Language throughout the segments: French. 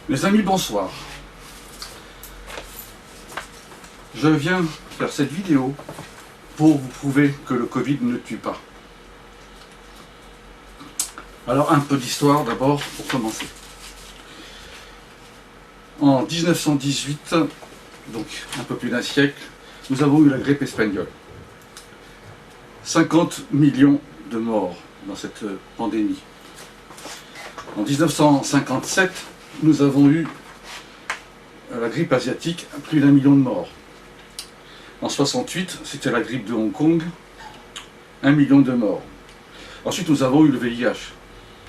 Mes amis, bonsoir. Je viens faire cette vidéo pour vous prouver que le Covid ne tue pas. Alors un peu d'histoire d'abord pour commencer. En 1918, donc un peu plus d'un siècle, nous avons eu la grippe espagnole. 50 millions de morts dans cette pandémie. En 1957, nous avons eu la grippe asiatique, plus d'1 million de morts. En 68, c'était la grippe de Hong Kong, 1 million de morts. Ensuite, nous avons eu le VIH,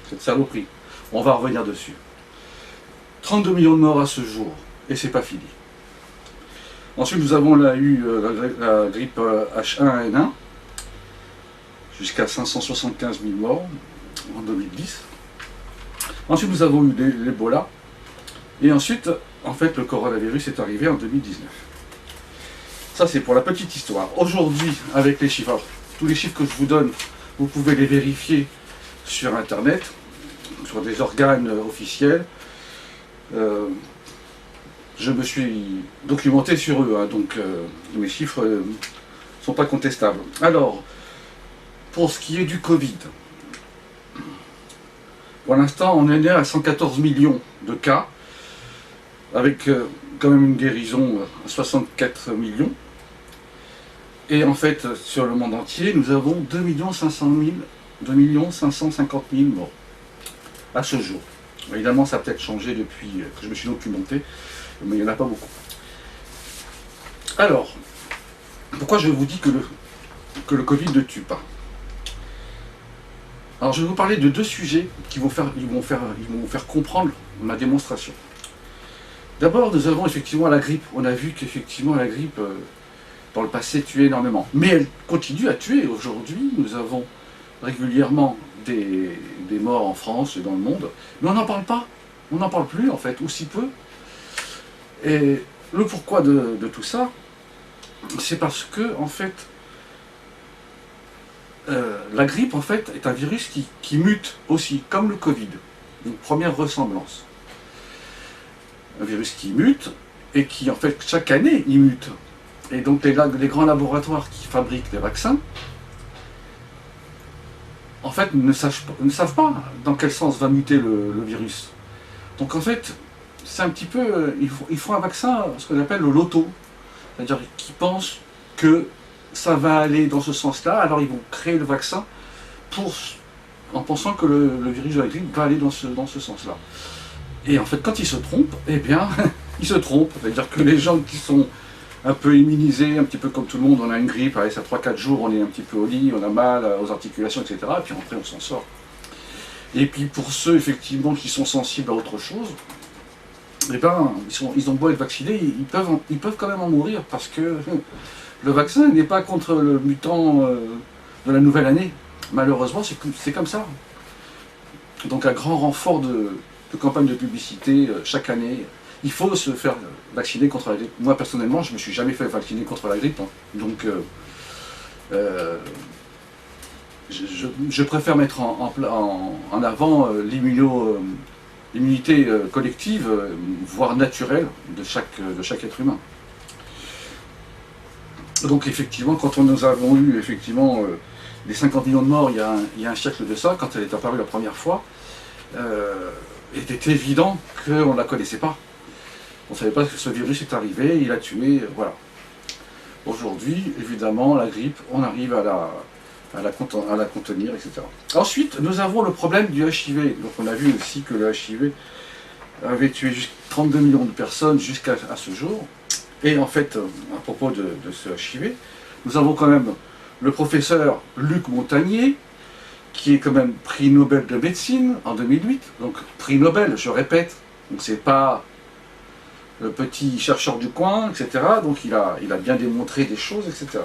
cette saloperie. On va revenir dessus. 32 millions de morts à ce jour, et c'est pas fini. Ensuite, nous avons eu la grippe H1N1, jusqu'à 575 000 morts en 2010. Ensuite, nous avons eu l'Ebola. Et ensuite, en fait, le coronavirus est arrivé en 2019. Ça, c'est pour la petite histoire. Aujourd'hui, avec les chiffres, alors, tous les chiffres que je vous donne, vous pouvez les vérifier sur Internet, sur des organes officiels. Je me suis documenté sur eux, hein, donc mes chiffres ne sont pas contestables. Alors, pour ce qui est du Covid, pour l'instant, on est né à 114 millions de cas, avec quand même une guérison à 64 millions. Et en fait, sur le monde entier, nous avons 2 550 000 morts à ce jour. Évidemment, ça a peut-être changé depuis que je me suis documenté, mais il n'y en a pas beaucoup. Alors, pourquoi je vous dis que le Covid ne tue pas? Alors, je vais vous parler de deux sujets qui vont vous faire comprendre ma démonstration. D'abord, nous avons effectivement la grippe. On a vu qu'effectivement la grippe, dans le passé, tuait énormément. Mais elle continue à tuer. Aujourd'hui, nous avons régulièrement des morts en France et dans le monde. Mais on n'en parle pas. On n'en parle plus, en fait, ou si peu. Et le pourquoi de tout ça, c'est parce que, en fait, la grippe, en fait, est un virus qui mute aussi, comme le Covid. Une première ressemblance. Un virus qui mute, et qui, en fait, chaque année, il mute. Et donc, les grands laboratoires qui fabriquent les vaccins, en fait, ne savent pas dans quel sens va muter le virus. Donc, en fait, c'est un petit peu... Ils font un vaccin, ce qu'on appelle le loto. C'est-à-dire qu'ils pensent que ça va aller dans ce sens-là, alors ils vont créer le vaccin en pensant que le virus de la grippe va aller dans ce sens-là. Et en fait, quand ils se trompent, eh bien, ils se trompent. C'est-à-dire que les gens qui sont un peu immunisés, un petit peu comme tout le monde, on a une grippe, allez, ça 3-4 jours, on est un petit peu au lit, on a mal aux articulations, etc. Et puis après, on s'en sort. Et puis pour ceux, effectivement, qui sont sensibles à autre chose, eh ben, ils ont beau être vaccinés, ils peuvent quand même en mourir, parce que le vaccin n'est pas contre le mutant de la nouvelle année. Malheureusement, c'est comme ça. Donc, un grand renfort de campagne de publicité chaque année. Il faut se faire vacciner contre la grippe. Moi, personnellement, je ne me suis jamais fait vacciner contre la grippe. Hein. Donc, je préfère mettre en avant l'immunité collective, voire naturelle, de chaque être humain. Donc effectivement, quand nous avons eu effectivement les 50 millions de morts il y a un siècle de ça, quand elle est apparue la première fois, il était évident qu'on ne la connaissait pas. On ne savait pas que ce virus est arrivé, il a tué, voilà. Aujourd'hui, évidemment, la grippe, on arrive à la contenir, etc. Ensuite, nous avons le problème du HIV. Donc on a vu aussi que le HIV avait tué 32 millions de personnes jusqu'à ce jour. Et en fait, à propos de ce HIV, nous avons quand même le professeur Luc Montagnier, qui est quand même prix Nobel de médecine en 2008. Donc prix Nobel, je répète, donc c'est pas le petit chercheur du coin, etc. Donc il a bien démontré des choses, etc.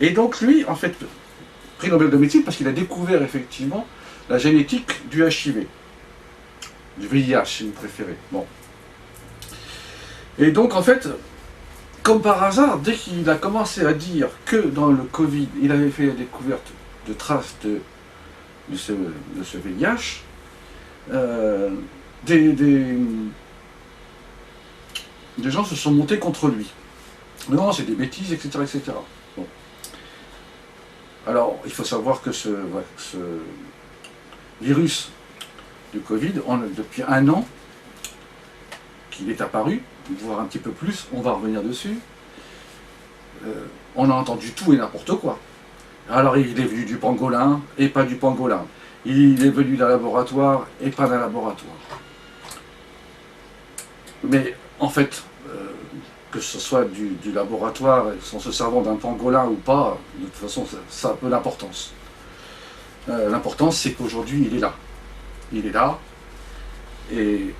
Et donc lui, en fait, prix Nobel de médecine parce qu'il a découvert effectivement la génétique du HIV, du VIH si vous préférez. Bon. Et donc en fait, comme par hasard, dès qu'il a commencé à dire que dans le Covid, il avait fait la découverte de traces de ce VIH, des gens se sont montés contre lui. Non, c'est des bêtises, etc. etc. Bon. Alors, il faut savoir que ce virus du Covid, depuis 1 an qu'il est apparu, voire un petit peu plus, on va revenir dessus, on a entendu tout et n'importe quoi. Alors il est venu du pangolin et pas du pangolin. Il est venu d'un laboratoire et pas d'un laboratoire. Mais en fait, que ce soit du laboratoire, en se servant d'un pangolin ou pas, de toute façon, ça a peu d'importance. L'important, c'est qu'aujourd'hui, il est là. Il est là. Et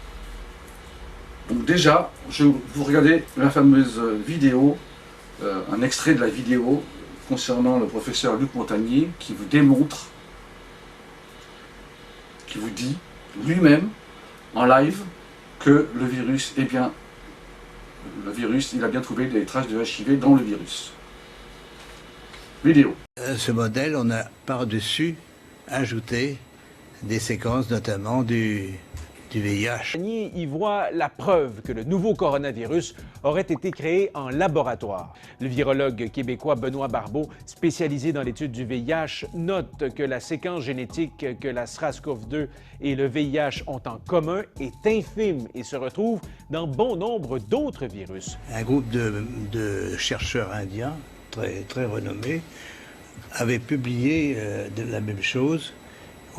donc déjà, vous regardez la fameuse vidéo, un extrait de la vidéo concernant le professeur Luc Montagnier qui vous démontre, qui vous dit lui-même en live que le virus est bien, il a bien trouvé des traces de HIV dans le virus. Vidéo. Ce modèle, on a par-dessus ajouté des séquences notamment du VIH. Y voit la preuve que le nouveau coronavirus aurait été créé en laboratoire. Le virologue québécois Benoît Barbeau, spécialisé dans l'étude du VIH, note que la séquence génétique que la SARS-CoV-2 et le VIH ont en commun est infime et se retrouve dans bon nombre d'autres virus. Un groupe de chercheurs indiens, très renommés, avait publié de la même chose.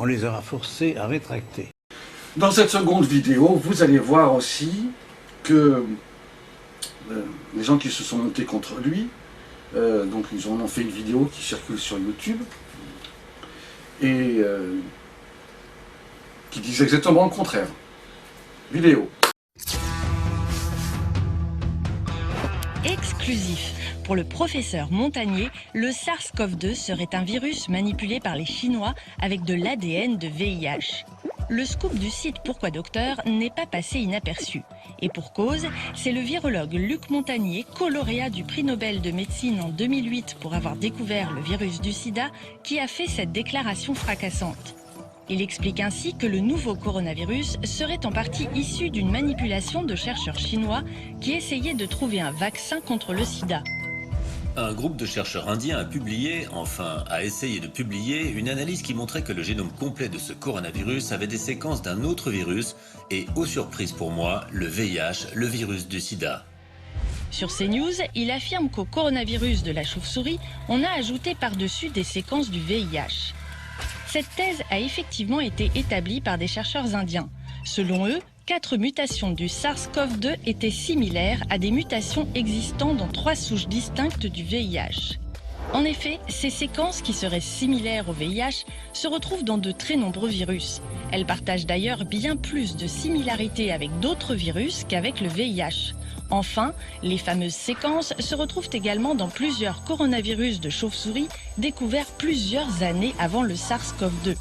On les aura forcés à rétracter. Dans cette seconde vidéo, vous allez voir aussi que les gens qui se sont montés contre lui, donc ils en ont fait une vidéo qui circule sur YouTube, et qui disent exactement le contraire. Vidéo. Exclusif. Pour le professeur Montagnier, le SARS-CoV-2 serait un virus manipulé par les Chinois avec de l'ADN de VIH. Le scoop du site Pourquoi Docteur n'est pas passé inaperçu. Et pour cause, c'est le virologue Luc Montagnier, co-lauréat du prix Nobel de médecine en 2008 pour avoir découvert le virus du sida, qui a fait cette déclaration fracassante. Il explique ainsi que le nouveau coronavirus serait en partie issu d'une manipulation de chercheurs chinois qui essayaient de trouver un vaccin contre le sida. Un groupe de chercheurs indiens a essayé de publier une analyse qui montrait que le génome complet de ce coronavirus avait des séquences d'un autre virus et, aux surprises pour moi, le VIH, le virus du sida. Sur CNews, il affirme qu'au coronavirus de la chauve-souris, on a ajouté par-dessus des séquences du VIH. Cette thèse a effectivement été établie par des chercheurs indiens. Selon eux, 4 mutations du SARS-CoV-2 étaient similaires à des mutations existant dans 3 souches distinctes du VIH. En effet, ces séquences qui seraient similaires au VIH se retrouvent dans de très nombreux virus. Elles partagent d'ailleurs bien plus de similarités avec d'autres virus qu'avec le VIH. Enfin, les fameuses séquences se retrouvent également dans plusieurs coronavirus de chauve-souris découverts plusieurs années avant le SARS-CoV-2.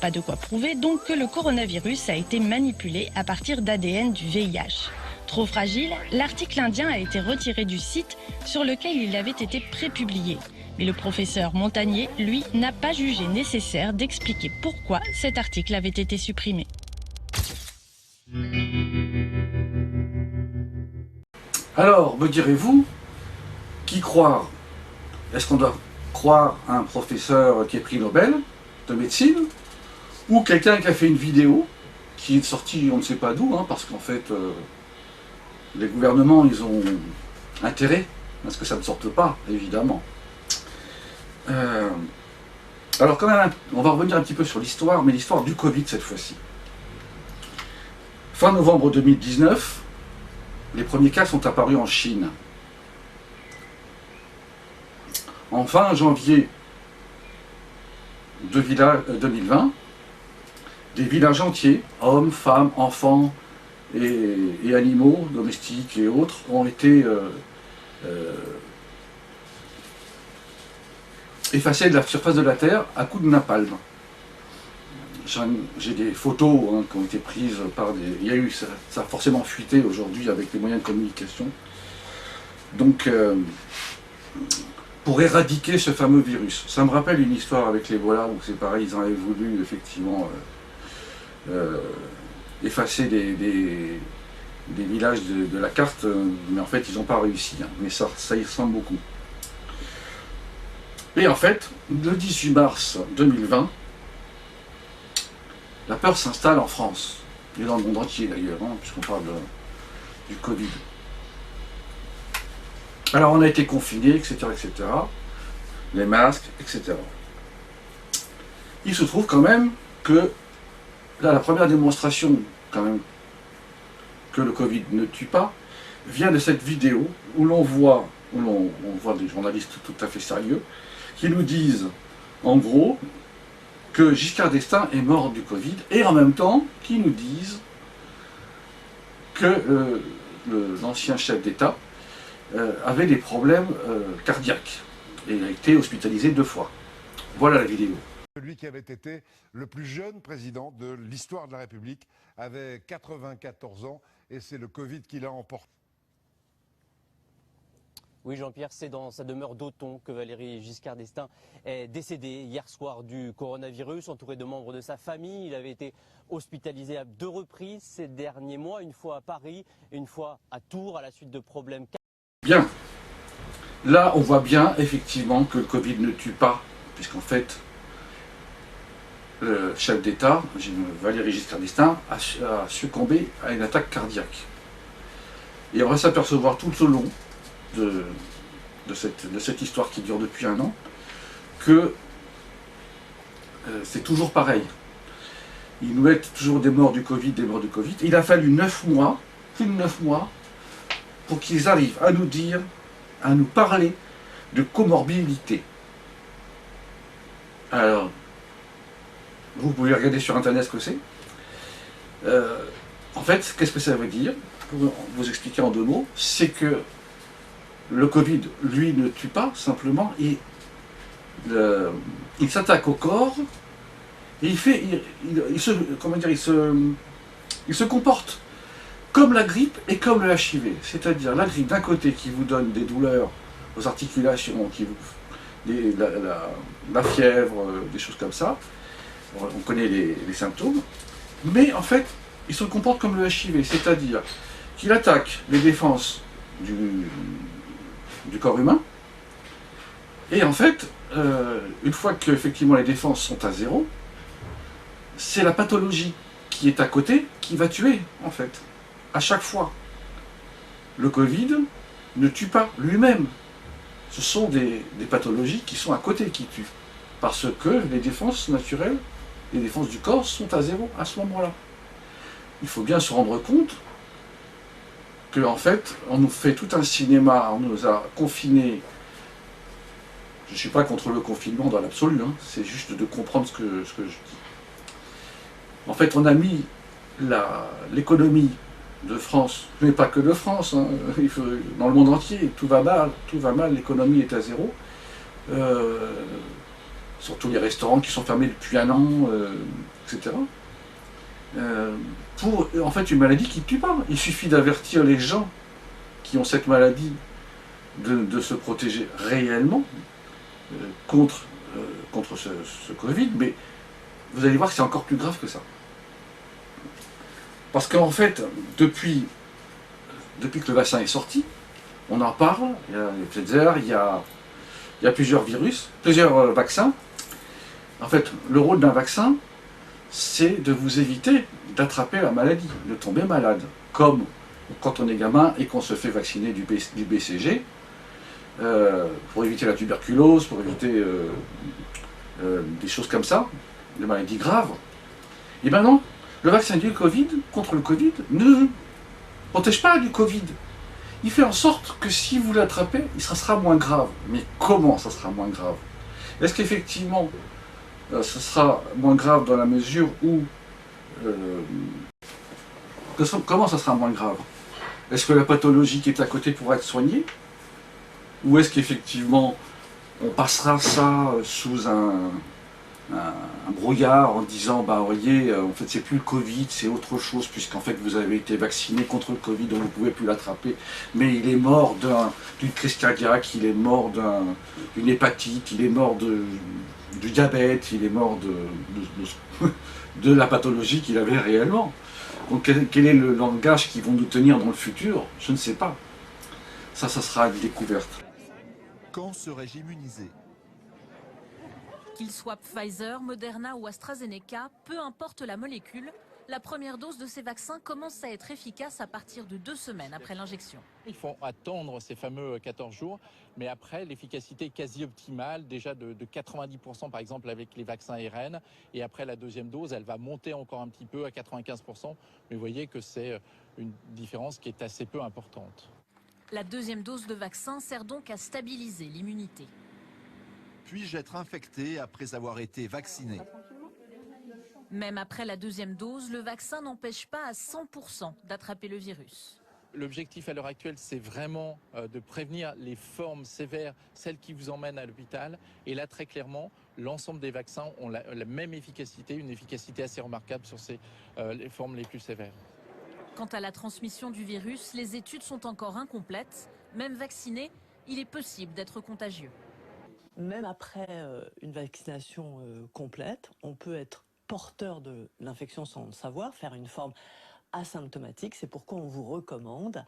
Pas de quoi prouver donc que le coronavirus a été manipulé à partir d'ADN du VIH. Trop fragile, l'article indien a été retiré du site sur lequel il avait été prépublié. Mais le professeur Montagnier, lui, n'a pas jugé nécessaire d'expliquer pourquoi cet article avait été supprimé. Alors, me direz-vous, qui croire? Est-ce qu'on doit croire un professeur qui est prix Nobel de médecine, ou quelqu'un qui a fait une vidéo qui est sortie on ne sait pas d'où, parce qu'en fait, les gouvernements, ils ont intérêt à ce que ça ne sorte pas, évidemment. Alors quand même, on va revenir un petit peu sur l'histoire, mais l'histoire du Covid cette fois-ci. Fin novembre 2019, les premiers cas sont apparus en Chine. En fin janvier 2020, des villages entiers, hommes, femmes, enfants et animaux, domestiques et autres, ont été effacés de la surface de la Terre à coups de napalm. J'ai des photos qui ont été prises par des... Il y a eu, ça a forcément fuité aujourd'hui avec les moyens de communication. Donc, pour éradiquer ce fameux virus. Ça me rappelle une histoire avec l'Ebola où c'est pareil, ils avaient voulu effectivement effacer des villages de la carte, mais en fait ils n'ont pas réussi, hein, mais ça y ressemble beaucoup. Et en fait, le 18 mars 2020, la peur s'installe en France, et dans le monde entier d'ailleurs, hein, puisqu'on parle du Covid. Alors on a été confinés, etc., etc., les masques, etc. Il se trouve quand même que, là, la première démonstration quand même que le Covid ne tue pas, vient de cette vidéo où l'on voit, on voit des journalistes tout à fait sérieux, qui nous disent, en gros, que Giscard d'Estaing est mort du Covid, et en même temps, qui nous disent que l'ancien chef d'État avait des problèmes cardiaques, et a été hospitalisé 2 fois. Voilà la vidéo. Celui qui avait été le plus jeune président de l'histoire de la République avait 94 ans et c'est le Covid qui l'a emporté. Oui, Jean-Pierre, c'est dans sa demeure d'Auton que Valéry Giscard d'Estaing est décédé hier soir du coronavirus, entouré de membres de sa famille. Il avait été hospitalisé à 2 reprises ces derniers mois, une fois à Paris, une fois à Tours, à la suite de problèmes. Bien. Là, on voit bien effectivement que le Covid ne tue pas, puisqu'en fait, le chef d'État, Valéry Giscard d'Estaing, a succombé à une attaque cardiaque. Et on va s'apercevoir tout au long de cette histoire qui dure depuis 1 an, que c'est toujours pareil. Ils nous mettent toujours des morts du Covid, des morts du Covid. Il a fallu 9 mois, plus de 9 mois, pour qu'ils arrivent à nous dire, à nous parler de comorbidité. Alors, vous pouvez regarder sur Internet ce que c'est. En fait, qu'est-ce que ça veut dire? Pour vous expliquer en 2 mots, c'est que le Covid, lui, ne tue pas, simplement, il s'attaque au corps, et il se comporte comme la grippe et comme le HIV. C'est-à-dire la grippe d'un côté qui vous donne des douleurs aux articulations, la fièvre, des choses comme ça. On connaît les symptômes. Mais en fait, il se comporte comme le HIV, c'est-à-dire qu'il attaque les défenses du corps humain. Et en fait, une fois que effectivement les défenses sont à 0, c'est la pathologie qui est à côté qui va tuer, en fait. À chaque fois. Le Covid ne tue pas lui-même. Ce sont des pathologies qui sont à côté qui tuent. Parce que les défenses naturelles, les défenses du corps sont à 0 à ce moment-là. Il faut bien se rendre compte qu'en fait, on nous fait tout un cinéma, on nous a confinés. Je ne suis pas contre le confinement dans l'absolu, hein, c'est juste de comprendre ce que je dis. En fait, on a mis l'économie de France, mais pas que de France, hein, dans le monde entier, tout va mal, l'économie est à 0. Surtout les restaurants qui sont fermés depuis 1 an, etc. Pour en fait une maladie qui ne tue pas. Il suffit d'avertir les gens qui ont cette maladie de se protéger réellement contre ce Covid, mais vous allez voir que c'est encore plus grave que ça. Parce qu'en fait, depuis que le vaccin est sorti, on en parle, il y a les Pfizer, il y a plusieurs virus, plusieurs vaccins. En fait, le rôle d'un vaccin, c'est de vous éviter d'attraper la maladie, de tomber malade. Comme quand on est gamin et qu'on se fait vacciner du BCG, pour éviter la tuberculose, pour éviter des choses comme ça, des maladies graves. Et maintenant, le vaccin du Covid, contre le Covid, ne protège pas du Covid. Il fait en sorte que si vous l'attrapez, ça sera moins grave. Mais comment ça sera moins grave? Est-ce qu'effectivement, ce sera moins grave dans la mesure où... comment ça sera moins grave? Est-ce que la pathologie qui est à côté pourra être soignée? Ou est-ce qu'effectivement, on passera ça sous un brouillard en disant, bah voyez, en fait c'est plus le Covid, c'est autre chose, puisqu'en fait vous avez été vacciné contre le Covid, donc vous ne pouvez plus l'attraper, mais il est mort d'une crise cardiaque, il est mort d'une hépatite, il est mort du diabète, il est mort de la pathologie qu'il avait réellement. Donc quel est le langage qu'ils vont nous tenir dans le futur? Je ne sais pas. Ça sera une découverte. Quand serais-je immunisé? Qu'il soit Pfizer, Moderna ou AstraZeneca, peu importe la molécule, la première dose de ces vaccins commence à être efficace à partir de 2 semaines après l'injection. Il faut attendre ces fameux 14 jours, mais après l'efficacité est quasi optimale, déjà de 90% par exemple avec les vaccins ARN, et après la deuxième dose, elle va monter encore un petit peu à 95%, mais vous voyez que c'est une différence qui est assez peu importante. La deuxième dose de vaccin sert donc à stabiliser l'immunité. Puis-je être infecté après avoir été vacciné? Même après la deuxième dose, le vaccin n'empêche pas à 100% d'attraper le virus. L'objectif à l'heure actuelle, c'est vraiment de prévenir les formes sévères, celles qui vous emmènent à l'hôpital. Et là, très clairement, l'ensemble des vaccins ont la même efficacité, une efficacité assez remarquable sur les formes les plus sévères. Quant à la transmission du virus, les études sont encore incomplètes. Même vacciné, il est possible d'être contagieux. Même après une vaccination complète, on peut être porteur de l'infection sans le savoir, faire une forme asymptomatique. C'est pourquoi on vous recommande,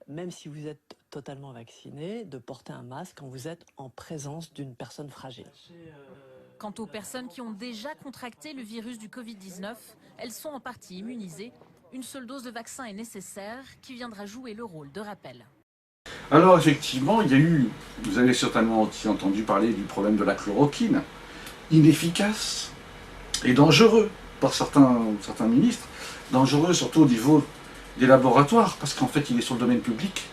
même si vous êtes totalement vacciné, de porter un masque quand vous êtes en présence d'une personne fragile. Quant aux personnes qui ont déjà contracté le virus du Covid-19, elles sont en partie immunisées. Une seule dose de vaccin est nécessaire, qui viendra jouer le rôle de rappel. Alors effectivement, il y a eu, vous avez certainement aussi entendu parler du problème de la chloroquine, inefficace et dangereux par certains ministres, dangereux surtout au niveau des laboratoires, parce qu'en fait il est sur le domaine public,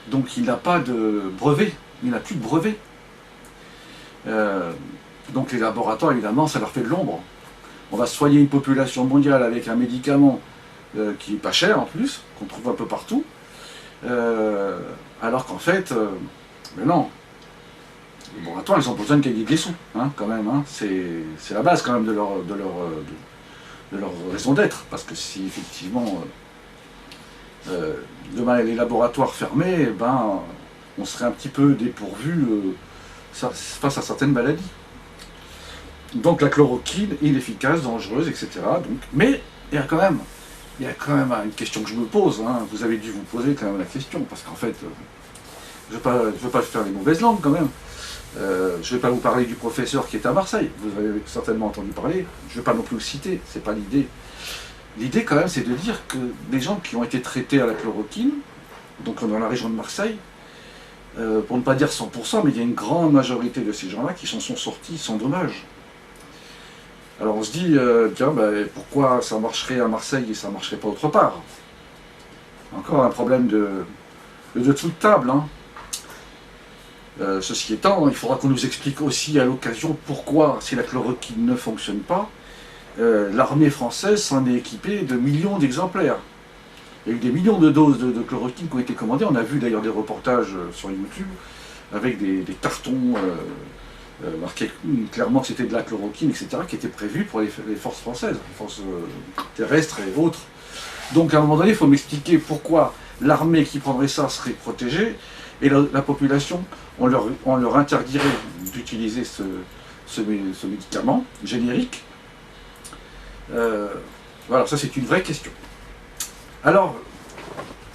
donc il n'a pas de brevet, il n'a plus de brevet. Donc les laboratoires, évidemment, ça leur fait de l'ombre. On va soigner une population mondiale avec un médicament qui n'est pas cher en plus, qu'on trouve un peu partout, alors qu'en fait, mais non, les laboratoires, ils ont besoin de gagner des sous, hein, quand même, hein. C'est la base quand même de leur raison d'être, parce que si effectivement demain les laboratoires fermés, ben, on serait un petit peu dépourvu face à certaines maladies. Donc la chloroquine est inefficace, dangereuse, etc. Donc, mais il y a quand même une question que je me pose, hein. Vous avez dû vous poser quand même la question, parce qu'en fait, je ne veux pas faire les mauvaises langues quand même. Je ne vais pas vous parler du professeur qui est à Marseille, vous avez certainement entendu parler, je ne vais pas non plus le citer, c'est pas l'idée. L'idée quand même, c'est de dire que les gens qui ont été traités à la chloroquine, donc dans la région de Marseille, pour ne pas dire 100%, mais il y a une grande majorité de ces gens-là qui s'en sont sortis sans dommage. Alors on se dit, tiens, pourquoi ça marcherait à Marseille et ça ne marcherait pas autre part? Encore un problème de dessous de table, hein. Ceci étant, il faudra qu'on nous explique aussi à l'occasion pourquoi, si la chloroquine ne fonctionne pas, l'armée française s'en est équipée de millions d'exemplaires. Il y a eu des millions de doses de chloroquine qui ont été commandées. On a vu d'ailleurs des reportages sur YouTube avec des cartons marqués clairement que c'était de la chloroquine, etc., qui étaient prévus pour les forces françaises, les forces terrestres et autres. Donc à un moment donné, il faut m'expliquer pourquoi l'armée qui prendrait ça serait protégée et la population, on leur interdirait d'utiliser ce médicament générique. Voilà, ça c'est une vraie question. Alors,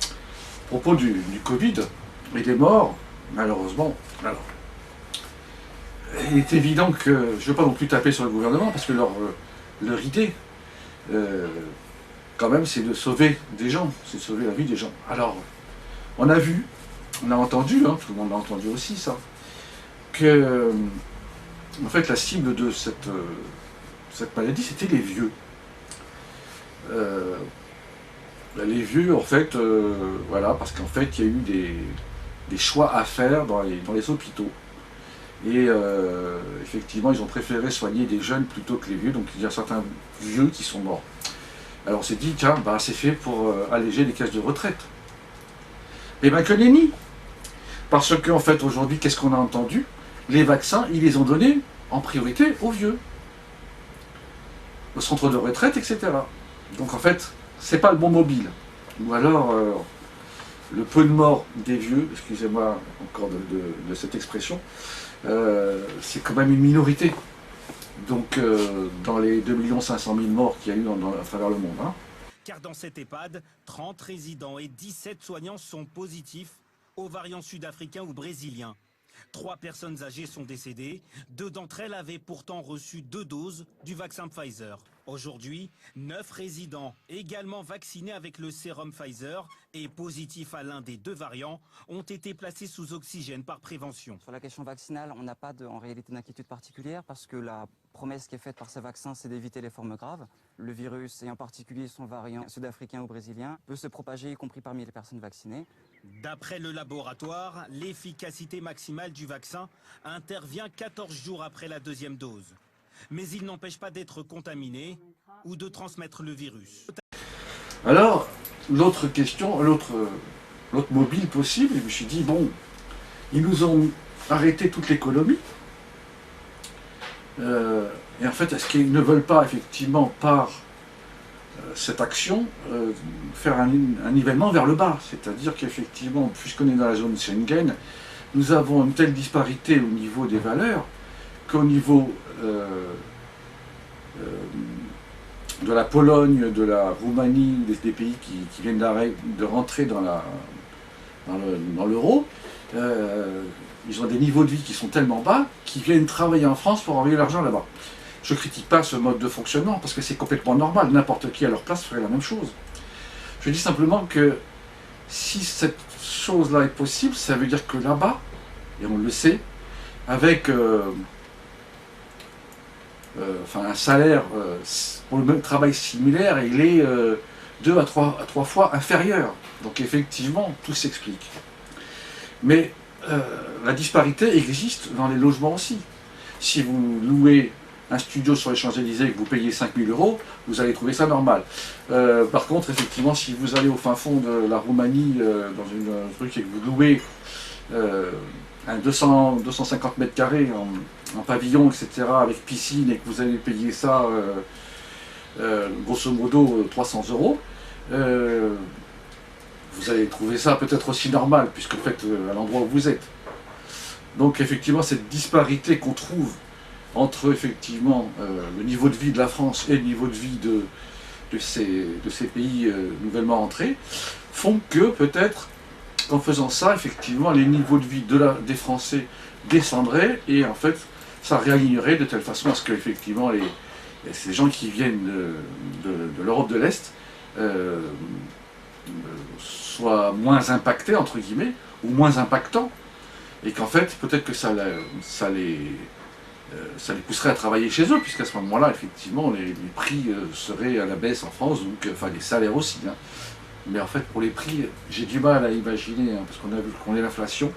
à propos du Covid et des morts, malheureusement, alors, il est évident que, je ne veux pas non plus taper sur le gouvernement, parce que leur idée, quand même, c'est de sauver des gens, c'est de sauver la vie des gens. Alors, on a vu, on a entendu, hein, tout le monde a entendu aussi ça, que, en fait, la cible de cette maladie, c'était les vieux. Les vieux, en fait, voilà, parce qu'en fait, il y a eu des choix à faire dans les hôpitaux. Et effectivement, ils ont préféré soigner des jeunes plutôt que les vieux, donc il y a certains vieux qui sont morts. Alors on s'est dit, tiens, c'est fait pour alléger les caisses de retraite. Eh bien que nenni. Parce qu'en fait, aujourd'hui, qu'est-ce qu'on a entendu? Les vaccins, ils les ont donnés en priorité aux vieux. Au centre de retraite, etc. Donc en fait, c'est pas le bon mobile. Ou alors, le peu de morts des vieux, excusez-moi encore de cette expression, c'est quand même une minorité. Donc dans les 2 500 000 morts qu'il y a eu à travers le monde. Hein. Car dans cette EHPAD, 30 résidents et 17 soignants sont positifs aux variants sud-africains ou brésiliens. 3 personnes âgées sont décédées. 2 d'entre elles avaient pourtant reçu 2 doses du vaccin Pfizer. Aujourd'hui, 9 résidents également vaccinés avec le sérum Pfizer et positifs à l'un des 2 variants ont été placés sous oxygène par prévention. Sur la question vaccinale, on n'a pas en réalité d'inquiétude particulière parce que la promesse qui est faite par ces vaccins, c'est d'éviter les formes graves. Le virus, et en particulier son variant sud-africain ou brésilien, peut se propager, y compris parmi les personnes vaccinées. D'après le laboratoire, l'efficacité maximale du vaccin intervient 14 jours après la 2e dose. Mais il n'empêche pas d'être contaminé ou de transmettre le virus. Alors, l'autre question, l'autre mobile possible, je me suis dit, bon, ils nous ont arrêté toute l'économie. Et en fait, est-ce qu'ils ne veulent pas, effectivement, par cette action, faire un nivellement vers le bas? C'est-à-dire qu'effectivement, puisqu'on est dans la zone Schengen, nous avons une telle disparité au niveau des valeurs qu'au niveau de la Pologne, de la Roumanie, des pays qui viennent de rentrer dans l'euro, ils ont des niveaux de vie qui sont tellement bas qu'ils viennent travailler en France pour envoyer l'argent là-bas. Je ne critique pas ce mode de fonctionnement parce que c'est complètement normal, n'importe qui à leur place ferait la même chose. Je dis simplement que si cette chose-là est possible, ça veut dire que là-bas, et on le sait, avec un salaire pour le même travail similaire, il est 2 à 3 fois inférieur. Donc effectivement, tout s'explique. Mais la disparité existe dans les logements aussi. Si vous louez un studio sur les Champs-Élysées et que vous payez 5 000 €, vous allez trouver ça normal. Par contre, effectivement, si vous allez au fin fond de la Roumanie, dans un truc et que vous louez un 250 mètres carrés en pavillon, etc., avec piscine, et que vous allez payer ça, grosso modo, 300 €, vous allez trouver ça peut-être aussi normal, puisque vous faites à l'endroit où vous êtes. Donc effectivement, cette disparité qu'on trouve entre effectivement le niveau de vie de la France et le niveau de vie de ces pays nouvellement entrés, font que peut-être qu'en faisant ça, effectivement, les niveaux de vie des Français descendraient et en fait, ça réalignerait de telle façon à ce que effectivement ces gens qui viennent de l'Europe de l'Est soient moins impactés, entre guillemets, ou moins impactants, et qu'en fait, peut-être que ça les pousserait à travailler chez eux, puisqu'à ce moment-là, effectivement, les prix seraient à la baisse en France, donc les salaires aussi. Hein. Mais en fait, pour les prix, j'ai du mal à imaginer, hein, parce qu'on a vu qu'on est l'inflation.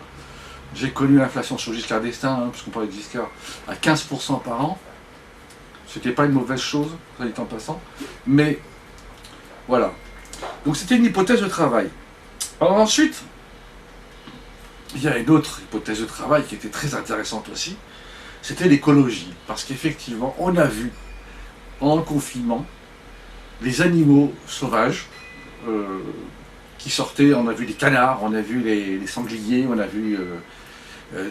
J'ai connu l'inflation sur Giscard d'Estaing, hein, puisqu'on parlait de Giscard, à 15% par an. C'était pas une mauvaise chose, ça dit en passant. Mais voilà. Donc c'était une hypothèse de travail. Alors ensuite, il y a une autre hypothèse de travail qui était très intéressante aussi, c'était l'écologie. Parce qu'effectivement, on a vu, pendant le confinement, les animaux sauvages qui sortaient, on a vu les canards, on a vu les sangliers, on a vu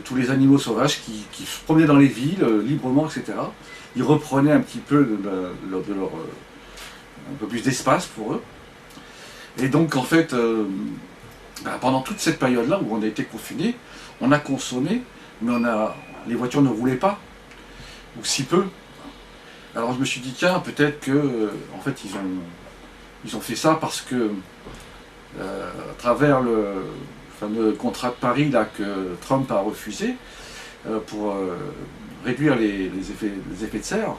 tous les animaux sauvages qui se promenaient dans les villes librement, etc. Ils reprenaient un petit peu un peu plus d'espace pour eux. Et donc en fait, pendant toute cette période-là où on a été confinés, on a consommé, mais les voitures ne roulaient pas, ou si peu. Alors je me suis dit, tiens, peut-être que en fait ils ont fait ça parce que à travers le fameux contrat de Paris là, que Trump a refusé pour réduire les effets de serre,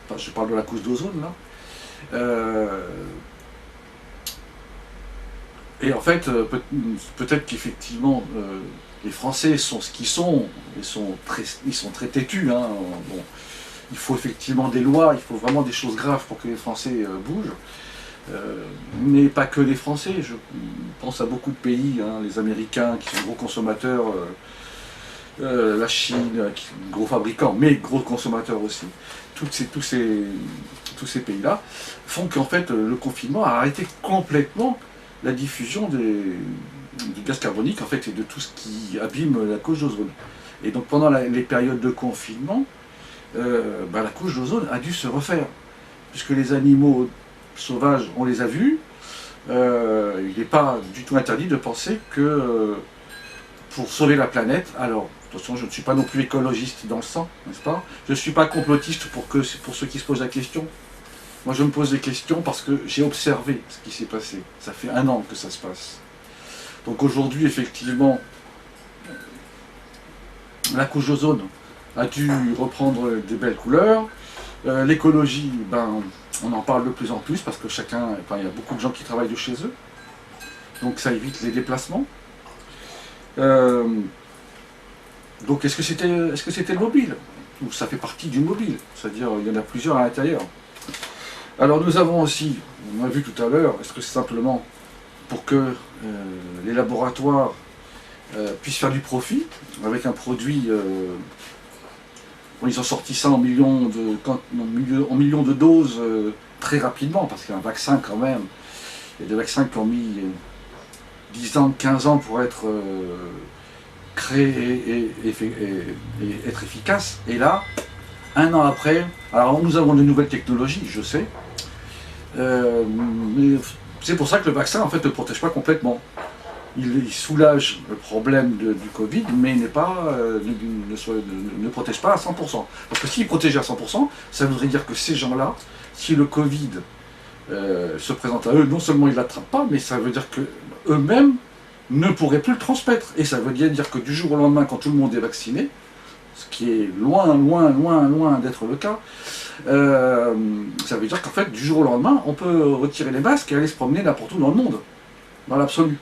enfin, je parle de la couche d'ozone là, et en fait peut-être qu'effectivement les Français sont ce qu'ils sont, ils sont très têtus, hein. Bon, il faut effectivement des lois, il faut vraiment des choses graves pour que les Français bougent. Mais pas que les Français, je pense à beaucoup de pays, hein, les Américains qui sont gros consommateurs, la Chine, gros fabricants, mais gros consommateurs aussi. Tous ces pays-là font qu'en fait le confinement a arrêté complètement la diffusion du gaz carbonique en fait, et de tout ce qui abîme la couche d'ozone. Et donc pendant les périodes de confinement, la couche d'ozone a dû se refaire, puisque les animaux sauvages, on les a vus. Il n'est pas du tout interdit de penser que pour sauver la planète, alors, attention, je ne suis pas non plus écologiste dans le sang, n'est-ce pas? Je ne suis pas complotiste pour ceux qui se posent la question. Moi, je me pose des questions parce que j'ai observé ce qui s'est passé. Ça fait 1 an que ça se passe. Donc aujourd'hui, effectivement, la couche d'ozone a dû reprendre des belles couleurs. L'écologie, ben, on en parle de plus en plus parce que il y a beaucoup de gens qui travaillent de chez eux. Donc ça évite les déplacements. Donc est-ce que c'était le mobile? Ou ça fait partie du mobile? C'est-à-dire il y en a plusieurs à l'intérieur. Alors nous avons aussi, on a vu tout à l'heure, est-ce que c'est simplement pour que les laboratoires puissent faire du profit avec un produit, ils ont sorti ça en millions de doses très rapidement, parce qu'un vaccin quand même, il y a des vaccins qui ont mis 10 ans, 15 ans pour être créés et être efficaces, et là, 1 an après, alors nous avons de nouvelles technologies, je sais, mais c'est pour ça que le vaccin en fait ne protège pas complètement. Il soulage le problème du Covid, mais ne protège pas à 100%. Parce que s'il protégeait à 100%, ça voudrait dire que ces gens-là, si le Covid se présente à eux, non seulement ils ne l'attrapent pas, mais ça veut dire qu'eux-mêmes ne pourraient plus le transmettre. Et ça veut dire que du jour au lendemain, quand tout le monde est vacciné, ce qui est loin d'être le cas, ça veut dire qu'en fait, du jour au lendemain, on peut retirer les masques et aller se promener n'importe où dans le monde, dans l'absolu.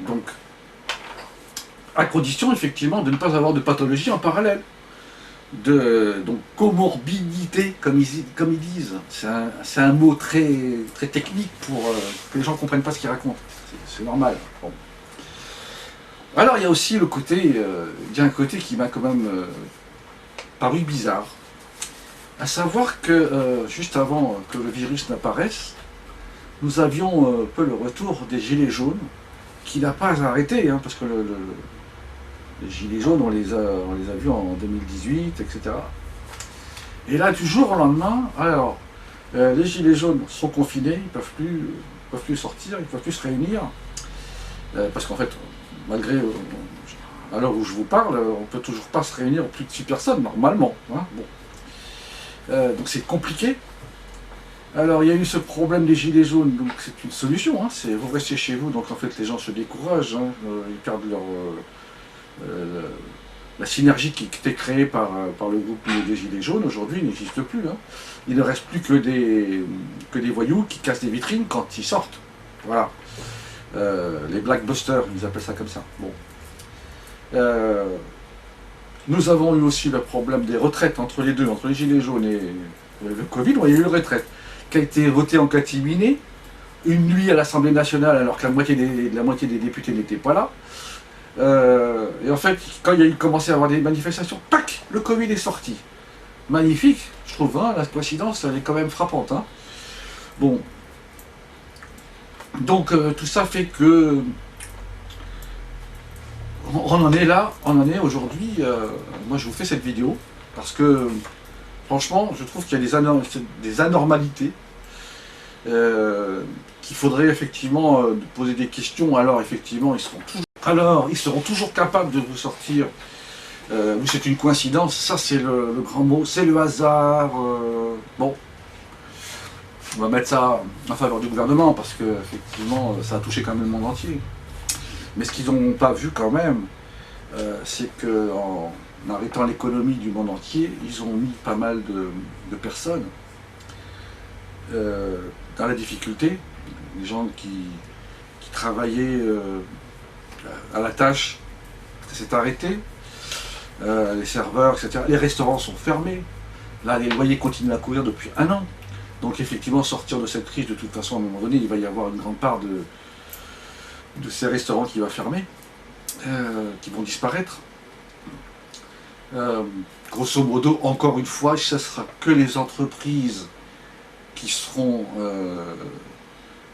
Donc, à condition effectivement de ne pas avoir de pathologie en parallèle. Donc, comorbidité, comme ils disent, c'est un mot très, très technique pour que les gens ne comprennent pas ce qu'ils racontent. C'est normal. Bon. Alors, il y a aussi le côté, il y a un côté qui m'a quand même paru bizarre. À savoir que, juste avant que le virus n'apparaisse, nous avions un peu le retour des gilets jaunes, qui n'a pas arrêté, hein, parce que les gilets jaunes, on les a vus en 2018, etc. Et là, du jour au lendemain, alors, les gilets jaunes sont confinés, ils ne peuvent plus sortir, ils ne peuvent plus se réunir, parce qu'en fait, malgré, à l'heure où je vous parle, on ne peut toujours pas se réunir plus de 6 personnes, normalement. Hein, bon. Donc c'est compliqué. Alors il y a eu ce problème des gilets jaunes, donc c'est une solution, hein, c'est vous restez chez vous, donc en fait les gens se découragent, hein, ils perdent la synergie qui était créée par le groupe des gilets jaunes, aujourd'hui n'existe plus. Hein. Il ne reste plus que des voyous qui cassent des vitrines quand ils sortent. Voilà. Les blackbusters, ils appellent ça comme ça. Bon. Nous avons eu aussi le problème des retraites entre les deux, entre les gilets jaunes et le Covid, il y a eu une retraite qui a été votée en catimini, une nuit à l'Assemblée nationale alors que la moitié des députés n'étaient pas là. Et en fait, quand il y a eu commencé à avoir des manifestations, tac, le Covid est sorti. Magnifique, je trouve, hein, la coïncidence, elle est quand même frappante. Hein. Bon. Donc tout ça fait que on en est là, on en est aujourd'hui. Moi je vous fais cette vidéo parce que franchement je trouve qu'il y a des anormalités qu'il faudrait effectivement poser des questions. Alors effectivement ils seront toujours capables de vous sortir c'est une coïncidence, ça c'est le grand mot, c'est le hasard. Bon, on va mettre ça en faveur du gouvernement parce que effectivement ça a touché quand même le monde entier. Mais ce qu'ils n'ont pas vu quand même, c'est qu'en arrêtant l'économie du monde entier, ils ont mis pas mal de personnes dans la difficulté. Les gens qui travaillaient à la tâche, ça s'est arrêté. Les serveurs, etc. Les restaurants sont fermés. Là, les loyers continuent à courir depuis 1 an. Donc effectivement, sortir de cette crise, de toute façon, à un moment donné, il va y avoir une grande part de ces restaurants qui va fermer, qui vont disparaître. Grosso modo, encore une fois, ce ne sera que les entreprises qui seront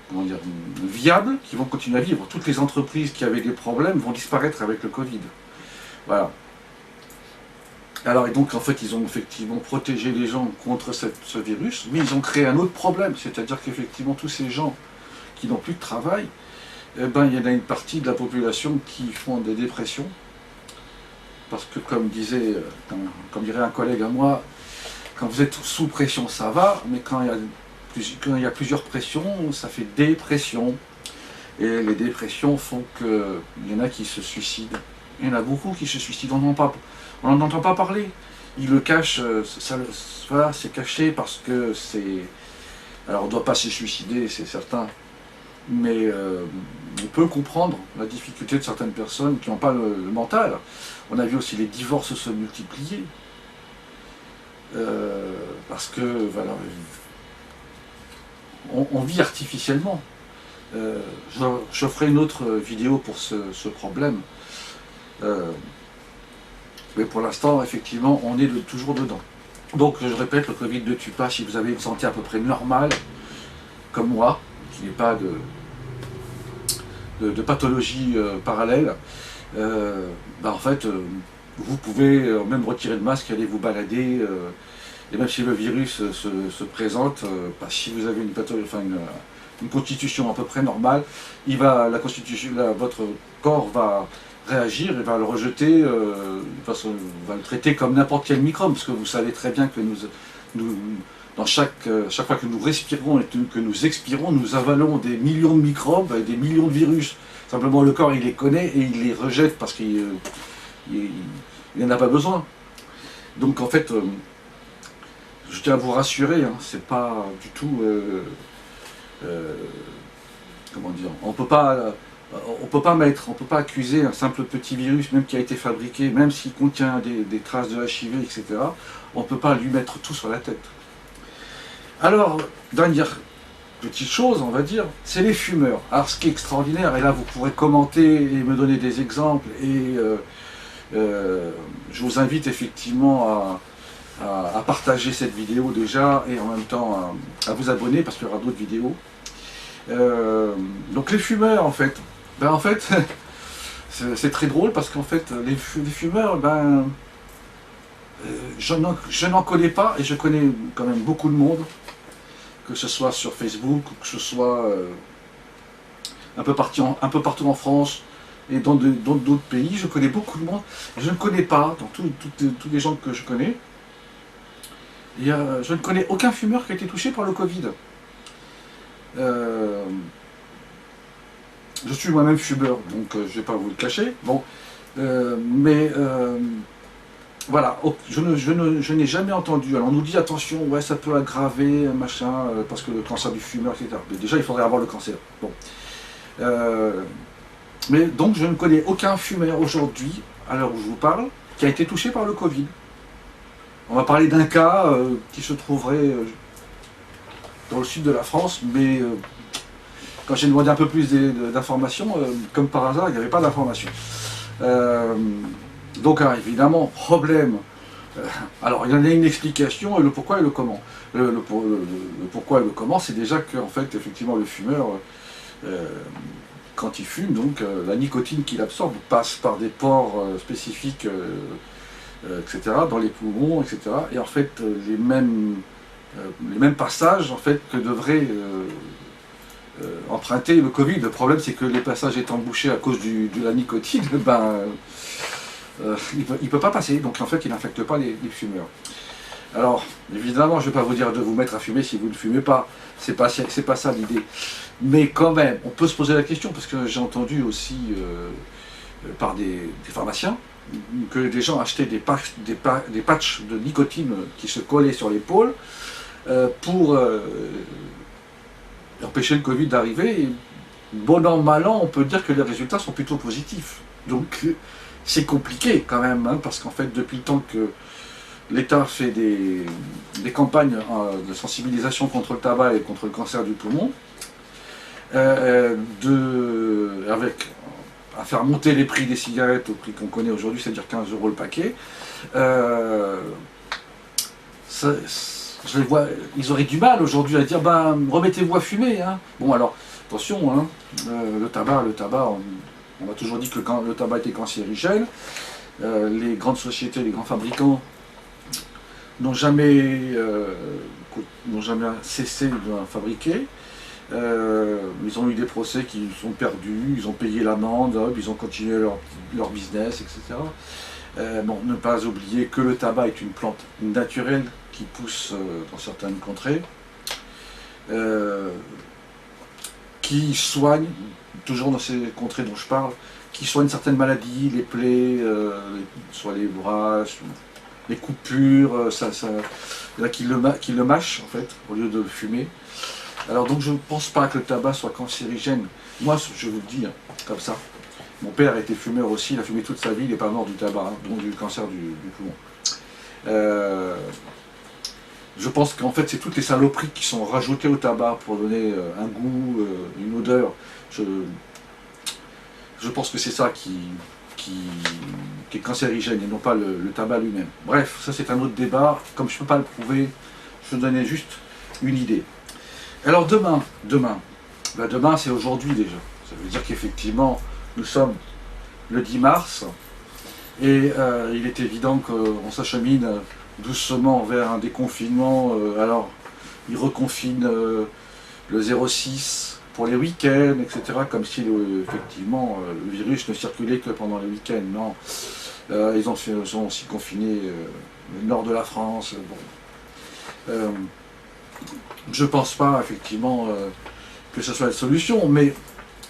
comment dire, viables, qui vont continuer à vivre. Toutes les entreprises qui avaient des problèmes vont disparaître avec le Covid. Voilà. Alors, et donc, en fait, ils ont effectivement protégé les gens contre ce virus, mais ils ont créé un autre problème, c'est-à-dire qu'effectivement, tous ces gens qui n'ont plus de travail, eh ben, il y en a une partie de la population qui font des dépressions, parce que, comme dirait un collègue à moi, quand vous êtes sous pression, ça va, mais quand il y a plusieurs pressions, ça fait dépression. Et les dépressions font qu'il y en a qui se suicident. Il y en a beaucoup qui se suicident, on n'en entend pas parler. Ils le cachent, voilà, c'est caché parce que c'est... Alors on ne doit pas se suicider, c'est certain, mais on peut comprendre la difficulté de certaines personnes qui n'ont pas le mental. On a vu aussi les divorces se multiplier, parce que voilà, on vit artificiellement. Je ferai une autre vidéo pour ce problème. Mais pour l'instant, effectivement, on est toujours dedans. Donc, je répète, le Covid ne tue pas si vous avez une santé à peu près normale, comme moi, qui n'est pas de pathologie parallèle. En fait, vous pouvez même retirer le masque, aller vous balader, et même si le virus se présente, si vous avez une pathologie, une constitution à peu près normale, votre corps va réagir et va le rejeter, va le traiter comme n'importe quel microbe, parce que vous savez très bien que chaque fois que nous respirons et que nous expirons, nous avalons des millions de microbes et des millions de virus. Simplement le corps il les connaît et il les rejette parce qu'il n'en a pas besoin. Donc en fait, je tiens à vous rassurer, hein, c'est pas du tout... comment dire, on peut pas accuser un simple petit virus, même qui a été fabriqué, même s'il contient des traces de HIV, etc. On ne peut pas lui mettre tout sur la tête. Alors, dernière petite chose, on va dire, c'est les fumeurs. Alors, ce qui est extraordinaire, et là vous pourrez commenter et me donner des exemples, et je vous invite effectivement à partager cette vidéo déjà, et en même temps à vous abonner, parce qu'il y aura d'autres vidéos. Donc les fumeurs, en fait, c'est très drôle parce qu'en fait, les fumeurs, je n'en connais pas et je connais quand même beaucoup de monde, que ce soit sur Facebook, que ce soit un peu partout en France et dans d'autres pays. Je connais beaucoup de monde. Je ne connais pas, dans tous les gens que je connais, je ne connais aucun fumeur qui a été touché par le Covid. Je suis moi-même fumeur, donc je ne vais pas vous le cacher. Bon, voilà, je n'ai jamais entendu. Alors on nous dit attention, ouais, ça peut aggraver, machin, parce que le cancer du fumeur, etc. Mais déjà, il faudrait avoir le cancer. Bon. Mais donc, je ne connais aucun fumeur aujourd'hui, à l'heure où je vous parle, qui a été touché par le Covid. On va parler d'un cas qui se trouverait dans le sud de la France, mais quand j'ai demandé un peu plus d'informations, comme par hasard, il n'y avait pas d'informations. Donc évidemment, problème. Alors il y en a une explication, et le pourquoi et le comment. Le pourquoi et le comment, c'est déjà que en fait, effectivement, le fumeur, quand il fume, donc la nicotine qu'il absorbe passe par des pores spécifiques, etc., dans les poumons, etc. Et en fait, les mêmes passages en fait, que devrait emprunter le Covid. Le problème, c'est que les passages étant bouchés à cause de la nicotine, il ne peut pas passer, donc en fait il n'infecte pas les fumeurs. Alors évidemment je ne vais pas vous dire de vous mettre à fumer si vous ne fumez pas, c'est pas ça l'idée, mais quand même on peut se poser la question, parce que j'ai entendu aussi par des pharmaciens que des gens achetaient des patchs de nicotine qui se collaient sur l'épaule pour empêcher le Covid d'arriver, et bon an mal an on peut dire que les résultats sont plutôt positifs. Donc c'est compliqué quand même, hein, parce qu'en fait, depuis le temps que l'État fait des campagnes de sensibilisation contre le tabac et contre le cancer du poumon, à faire monter les prix des cigarettes au prix qu'on connaît aujourd'hui, c'est-à-dire 15 € le paquet, je les vois, ils auraient du mal aujourd'hui à dire remettez-vous à fumer. Hein. Bon alors, attention, hein, le tabac, on a toujours dit que le tabac était cancérigène. les grandes sociétés, les grands fabricants n'ont jamais cessé de fabriquer. Ils ont eu des procès qui sont perdus, ils ont payé l'amende, ils ont continué leur business, etc. Bon, ne pas oublier que le tabac est une plante naturelle qui pousse dans certaines contrées, qui soigne, toujours dans ces contrées dont je parle, qui soigne certaines maladies, les plaies, soit les brasses, les coupures, là, qui le mâche en fait, au lieu de le fumer. Alors donc je ne pense pas que le tabac soit cancérigène. Moi, je vous le dis, hein, comme ça. Mon père était fumeur aussi, il a fumé toute sa vie, il n'est pas mort du tabac, hein, donc du cancer du poumon. Je pense qu'en fait c'est toutes les saloperies qui sont rajoutées au tabac pour donner un goût, une odeur. Je pense que c'est ça qui est cancérigène et non pas le tabac lui-même. Bref, ça c'est un autre débat, comme je ne peux pas le prouver, je donnais juste une idée. Alors demain c'est aujourd'hui déjà. Ça veut dire qu'effectivement, nous sommes le 10 mars et il est évident qu'on s'achemine doucement vers un déconfinement. Alors, ils reconfinent le 06 pour les week-ends, etc. Comme si effectivement le virus ne circulait que pendant les week-ends. Non, ils ont aussi confiné le nord de la France. Bon. Je ne pense pas effectivement que ce soit la solution, mais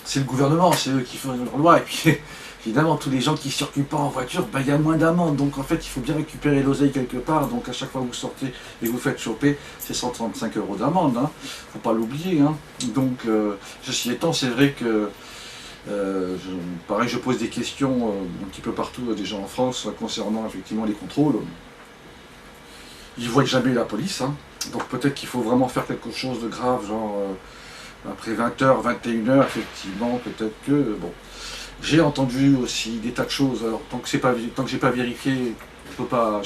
c'est le gouvernement, c'est eux qui font leur loi. Et puis évidemment, tous les gens qui ne circulent pas en voiture, il y a moins d'amendes. Donc en fait, il faut bien récupérer l'oseille quelque part. Donc à chaque fois que vous sortez et vous faites choper, c'est 135 € d'amende. Hein. Faut pas l'oublier. Hein. Donc ceci étant, c'est vrai que pareil, je pose des questions un petit peu partout à des gens en France concernant effectivement les contrôles. Ils ne voient jamais la police. Hein. Donc peut-être qu'il faut vraiment faire quelque chose de grave, genre après 20h, 21h, effectivement, peut-être que, bon. J'ai entendu aussi des tas de choses, alors tant que j'ai pas vérifié, je peux pas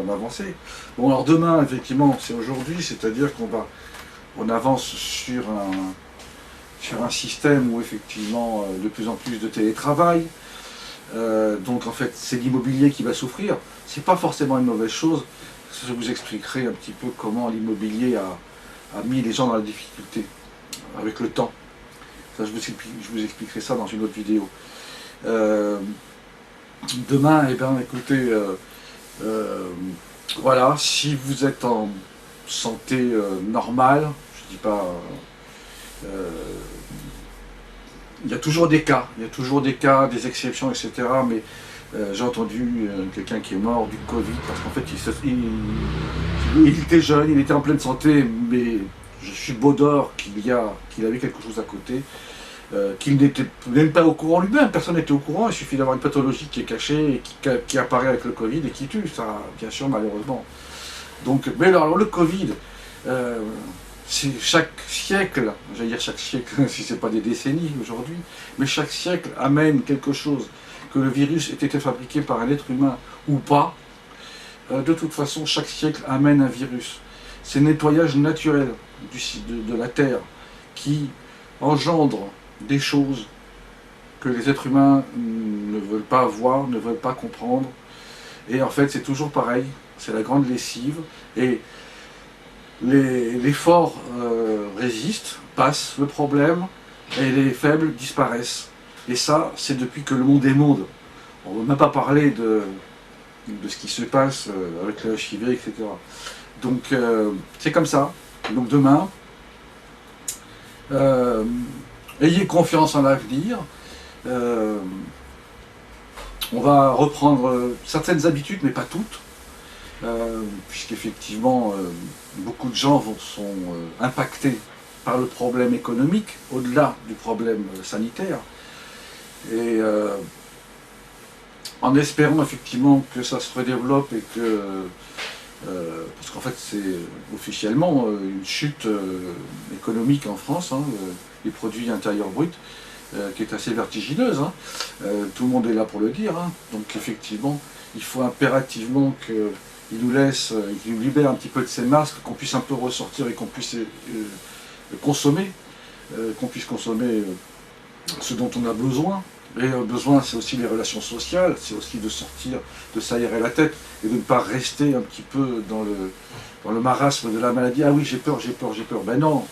m'avancer. Bon, alors demain, effectivement, c'est aujourd'hui, c'est-à-dire on avance sur un système où effectivement de plus en plus de télétravail. Donc en fait, c'est l'immobilier qui va souffrir. C'est pas forcément une mauvaise chose. Je vous expliquerai un petit peu comment l'immobilier a mis les gens dans la difficulté avec le temps. Ça, je vous expliquerai ça dans une autre vidéo. Demain, eh bien, écoutez, voilà, si vous êtes en santé normale, je dis pas, il y a toujours des cas, des exceptions, etc. Mais j'ai entendu quelqu'un qui est mort du Covid parce qu'en fait, il était jeune, il était en pleine santé, mais je suis beau d'or qu'il avait quelque chose à côté. Qu'il n'était même pas au courant lui-même, personne n'était au courant, il suffit d'avoir une pathologie qui est cachée et qui apparaît avec le Covid et qui tue, ça, bien sûr, malheureusement. Donc, mais alors le Covid, c'est chaque siècle, j'allais dire chaque siècle, si ce n'est pas des décennies aujourd'hui, mais chaque siècle amène quelque chose, que le virus ait été fabriqué par un être humain ou pas, de toute façon, chaque siècle amène un virus. C'est le nettoyage naturel de la Terre qui engendre des choses que les êtres humains ne veulent pas voir, ne veulent pas comprendre. Et en fait, c'est toujours pareil, c'est la grande lessive. Et les forts résistent, passent le problème, et les faibles disparaissent. Et ça, c'est depuis que le monde est monde. On ne va même pas parler de ce qui se passe avec le HIV, etc. Donc, c'est comme ça. Donc demain, ayez confiance en l'avenir. On va reprendre certaines habitudes, mais pas toutes, puisqu'effectivement, beaucoup de gens sont impactés par le problème économique, au-delà du problème sanitaire. Et en espérant effectivement que ça se redéveloppe et que... parce qu'en fait, c'est officiellement une chute économique en France, hein, les produits intérieurs bruts, qui est assez vertigineuse. Hein. Tout le monde est là pour le dire. Hein. Donc effectivement, il faut impérativement qu'ils nous laissent, qu'ils nous libèrent un petit peu de ces masques, qu'on puisse un peu ressortir et qu'on puisse consommer, ce dont on a besoin. Et le besoin, c'est aussi les relations sociales, c'est aussi de sortir, de s'aérer la tête et de ne pas rester un petit peu dans le marasme de la maladie. Ah oui, j'ai peur, j'ai peur, j'ai peur. Ben non,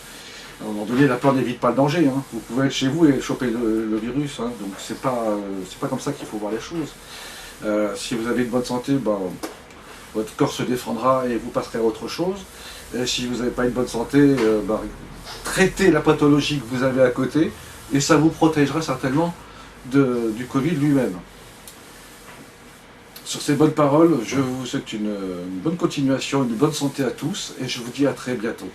à un moment donné, la peur n'évite pas le danger. Hein. Vous pouvez être chez vous et choper le virus. Hein. Donc c'est pas comme ça qu'il faut voir les choses. Si vous avez une bonne santé, ben, votre corps se défendra et vous passerez à autre chose. Et si vous n'avez pas une bonne santé, ben, traitez la pathologie que vous avez à côté et ça vous protégera certainement du Covid lui-même. Sur ces bonnes paroles, je vous souhaite une bonne continuation, une bonne santé à tous et je vous dis à très bientôt.